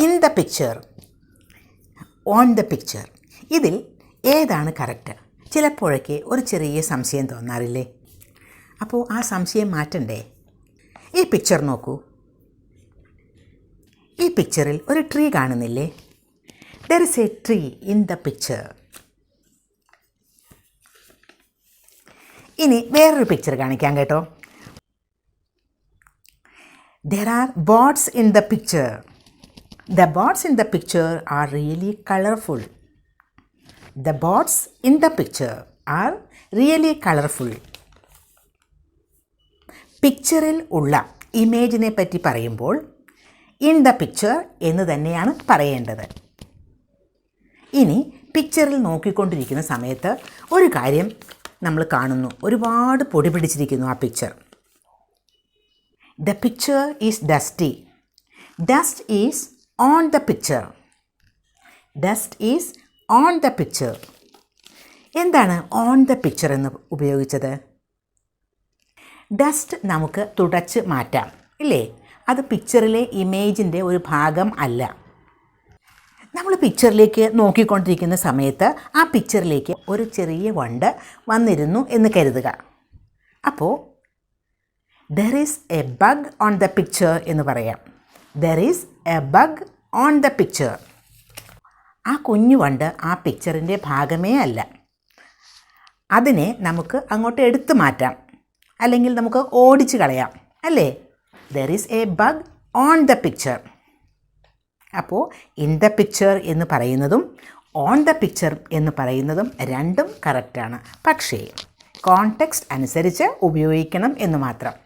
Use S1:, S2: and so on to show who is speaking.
S1: In the picture, on the picture, ഇതിൽ ഏതാണ് correct? ചിലപ്പോഴൊക്കെ ഒരു ചെറിയ സംശയം തോന്നാറില്ലേ? അപ്പോൾ ആ സംശയം മാറ്റണ്ടേ? ഈ പിക്ചർ നോക്കൂ. ഈ പിക്ചറിൽ ഒരു ട്രീ കാണുന്നില്ലേ? There is A tree in the picture. ഇനി വേറൊരു പിക്ചർ കാണിക്കാം കേട്ടോ. There are birds in the picture. The birds in the picture are really colorful. The birds in the picture are really colorful. പിക്ചറിൽ ഉള്ള ഇമേജിനെ പറ്റി പറയുമ്പോൾ in the picture എന്ന് തന്നെയാണ് പറയേണ്ടത്. ഇനി പിക്ചറിൽ നോക്കിക്കൊണ്ടിരിക്കുന്ന സമയത്ത് ഒരു കാര്യം നമ്മൾ കാണുന്നു, ഒരുപാട് പൊടി പിടിച്ചിരിക്കുന്നു ആ picture. The picture is dusty. Dust is on the picture. Dust is on the picture. എന്താണ് on the picture എന്ന് ഉപയോഗിച്ചത്? ഡസ്റ്റ് നമുക്ക് തുടച്ച് മാറ്റാം ഇല്ലേ? അത് പിക്ചറിലെ ഇമേജിൻ്റെ ഒരു ഭാഗം അല്ല. നമ്മൾ പിക്ചറിലേക്ക് നോക്കിക്കൊണ്ടിരിക്കുന്ന സമയത്ത് ആ പിക്ചറിലേക്ക് ഒരു ചെറിയ വണ്ട് വന്നിരുന്നു എന്ന് കരുതുക. അപ്പോൾ there is a bug on the picture എന്ന് പറയാം. there is a bug on the picture. ആ കുഞ്ഞു വണ്ട് ആ പിക്ചറിൻ്റെ ഭാഗമേ അല്ല. അതിനെ നമുക്ക് അങ്ങോട്ട് എടുത്തു മാറ്റാം, അല്ലെങ്കിൽ നമുക്ക് ഓടിച്ച് കളയാം അല്ലേ? there is a bug on the picture. അപ്പോൾ ഇൻ ദ പിക്ചർ എന്ന് പറയുന്നതും ഓൺ ദ പിക്ചർ എന്ന് പറയുന്നതും രണ്ടും കറക്റ്റാണ്. പക്ഷേ കോണ്ടെക്സ്റ്റ് അനുസരിച്ച് ഉപയോഗിക്കണം എന്ന് മാത്രം.